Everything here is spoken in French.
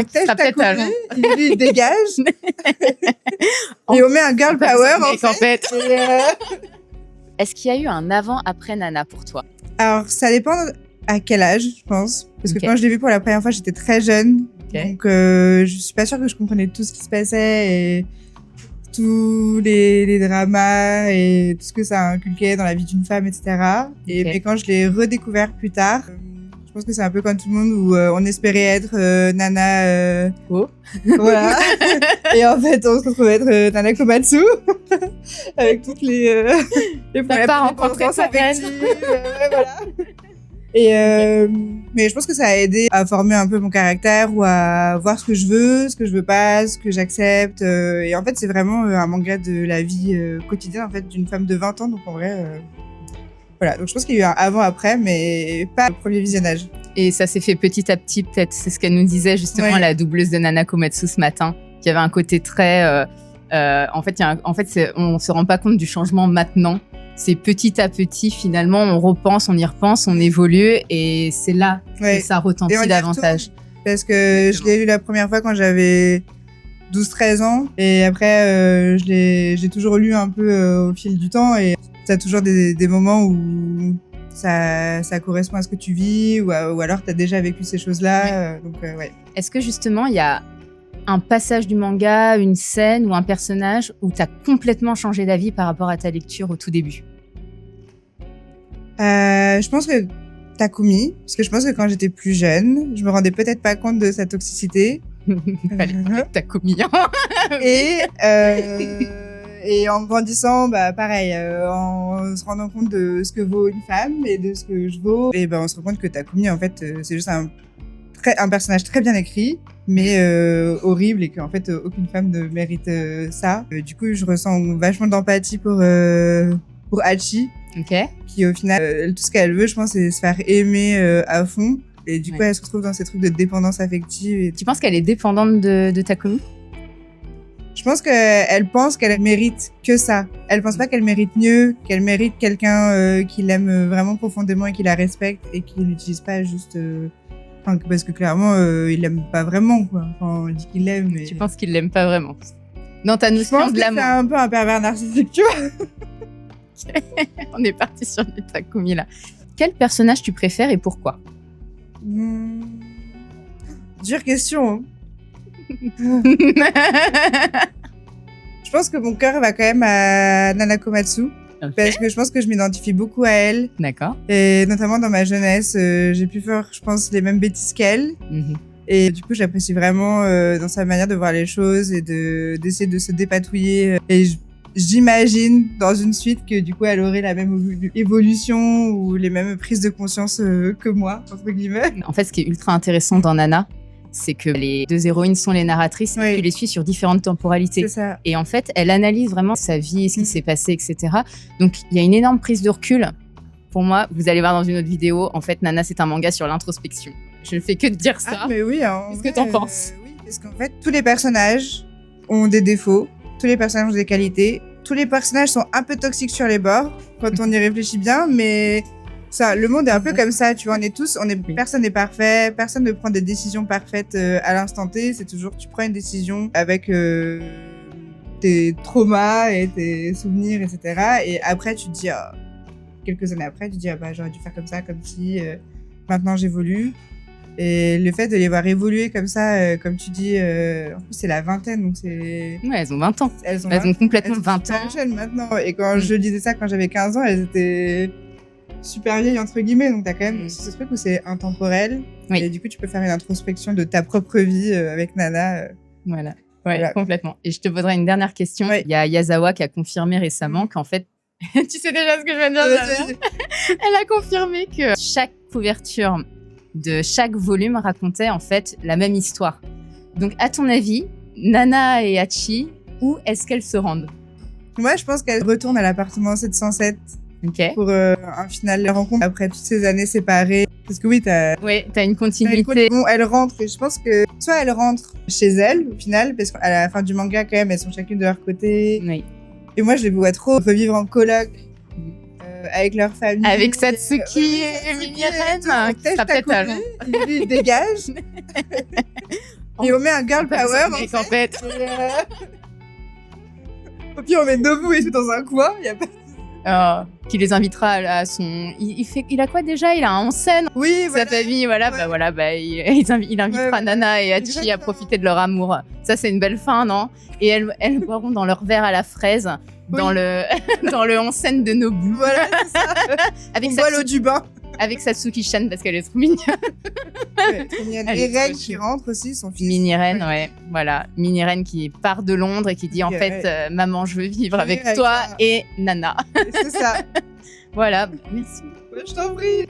Tèche sera peut-être à Londres. lui, il dégage. Et on met un girl power, en fait. Est-ce qu'il y a eu un avant-après Nana pour toi? Alors, ça dépend à quel âge, je pense. Parce que Ok. quand je l'ai vu pour la première fois, j'étais très jeune. Ok. Donc, je suis pas sûre que je comprenais tout ce qui se passait et tous les dramas et tout ce que ça inculquait dans la vie d'une femme, etc. Et Ok. mais quand je l'ai redécouvert plus tard, je pense que c'est un peu comme tout le monde où on espérait être Nana. Oh. Voilà. Et en fait, on se retrouve être Nana Komatsu avec toutes les T'as pas rencontré dépendances ta reine. affectives, voilà. Et mais je pense que ça a aidé à former un peu mon caractère ou à voir ce que je veux pas, ce que j'accepte. Et en fait, c'est vraiment un manga de la vie quotidienne en fait d'une femme de 20 ans. Donc en vrai, voilà. Donc je pense qu'il y a eu un avant-après, mais pas le premier visionnage. Et ça s'est fait petit à petit, peut-être. C'est ce qu'elle nous disait justement, Ouais. la doubleuse de Nana Komatsu ce matin, qui avait un côté très. En fait, on se rend pas compte du changement maintenant. C'est petit à petit, finalement, on repense, on y repense, on évolue, et c'est là Ouais. que ça Et on retentit y davantage. Parce que je l'ai lu la première fois quand j'avais 12-13 ans. Et après, j'ai toujours lu un peu au fil du temps. Et t'as toujours des moments où ça correspond à ce que tu vis ou alors t'as déjà vécu ces choses-là. Donc, ouais. Est-ce que justement, il y a un passage du manga, une scène ou un personnage où tu as complètement changé d'avis par rapport à ta lecture au tout début? Je pense que Takumi, parce que je pense que quand j'étais plus jeune, je me rendais peut-être pas compte de sa toxicité. Fallait parler de Takumi. Et en grandissant, bah pareil, en se rendant compte de ce que vaut une femme et de ce que je vaux, et ben on se rend compte que Takumi en fait c'est juste un personnage très bien écrit, mais horrible, et qu'en fait aucune femme ne mérite ça. Du coup, je ressens vachement d'empathie pour Hachi, Ok. qui au final tout ce qu'elle veut, je pense, c'est se faire aimer à fond. Et du coup, Ouais. elle se retrouve dans ces trucs de dépendance affective. Et Tu penses qu'elle est dépendante de Takumi? je pense qu'elle pense qu'elle mérite que ça. Elle pense pas qu'elle mérite mieux, qu'elle mérite quelqu'un qui l'aime vraiment profondément et qui la respecte et qui l'utilise pas juste... parce que clairement, il l'aime pas vraiment, quoi. Enfin, il dit qu'il l'aime, mais... Tu penses qu'il l'aime pas vraiment? Dans ta Je notion pense de que c'est l'amour. un peu un pervers narcissique, tu vois. On est parti sur du Takumi là. Quel personnage tu préfères et pourquoi? Dure question. Hein. Je pense que mon cœur va quand même à Nana Komatsu. Ok. Parce que je pense que je m'identifie beaucoup à elle. D'accord. Et notamment dans ma jeunesse, j'ai pu faire, je pense, les mêmes bêtises qu'elle. Mhm. Et du coup, j'apprécie vraiment dans sa manière de voir les choses et d'essayer de se dépatouiller. Et j'imagine dans une suite que du coup, elle aurait la même évolution ou les mêmes prises de conscience que moi, entre guillemets. En fait, ce qui est ultra intéressant dans Nana, c'est que les deux héroïnes sont les narratrices et Oui. tu les suis sur différentes temporalités. C'est ça. Et en fait, elle analyse vraiment sa vie, ce qui s'est passé, etc. Donc, il y a une énorme prise de recul. Pour moi, vous allez voir dans une autre vidéo, en fait, Nana, c'est un manga sur l'introspection. Je ne fais que de dire ça. Ah, mais oui, hein, Qu'est-ce que t'en penses? Oui, parce qu'en fait, tous les personnages ont des défauts, tous les personnages ont des qualités, tous les personnages sont un peu toxiques sur les bords, quand on y réfléchit bien, mais ça, le monde est un peu comme ça, tu vois, personne n'est parfait, personne ne prend des décisions parfaites à l'instant T, c'est toujours, tu prends une décision avec tes traumas et tes souvenirs, etc. Et après, tu te dis, quelques années après, tu te dis, bah, j'aurais dû faire comme ça, comme si, maintenant j'évolue. Et le fait de les voir évoluer comme ça, comme tu dis, en plus c'est la vingtaine, donc c'est... Ouais, elles ont 20 ans. Elles ont Complètement sont 20 super ans. jeunes maintenant. Et quand je disais ça quand j'avais 15 ans, elles étaient super vieilles, entre guillemets. Donc t'as quand même ce truc où c'est intemporel. Oui. Et du coup, tu peux faire une introspection de ta propre vie avec Nana. Voilà. Ouais, Voilà. complètement. Et je te poserai une dernière question. Ouais. Il y a Yazawa qui a confirmé récemment qu'en fait, tu sais déjà ce que je vais dire. Elle a confirmé que chaque couverture de chaque volume racontait en fait la même histoire. Donc, à ton avis, Nana et Hachi, où est-ce qu'elles se rendent? Moi, je pense qu'elle retourne à l'appartement 707 Ok. pour un final de rencontre après toutes ces années séparées. Parce que oui, t'as une continuité. Bon, elle rentre, et je pense que soit elle rentre chez elle au final, parce qu'à la fin du manga quand même, elles sont chacune de leur côté. Oui. Et moi, je les vois trop revivre en coloc avec leur famille. Avec Satsuki et Mireine, qui sera peut-être à Londres. Lui, il dégage. Et on met un girl power, en fait. Et puis on met Nobu et tout dans un coin. Y a pas... Qui les invitera à son... Il a quoi déjà? Il a un onsen. Oui, Sa famille, voilà. Ouais. Il invitera Ouais, Nana et Hachi exactement. à profiter de leur amour. Ça, c'est une belle fin, non? Et elles boiront dans leur verre à la fraise, dans le onsen de Nobu. Voilà, c'est ça. Avec On boit l'eau du bain. avec Satsuki-chan parce qu'elle est trop mignonne. Ouais, trop mignonne. Elle Et est trop Ren qui chou. rentre aussi, son fils. Mini-Reine, ouais. Voilà. Mini-Reine qui part de Londres et qui dit en fait, maman, je veux vivre Je veux avec vivre avec toi toi. et Nana. C'est ça. Voilà. Merci. Je t'en prie.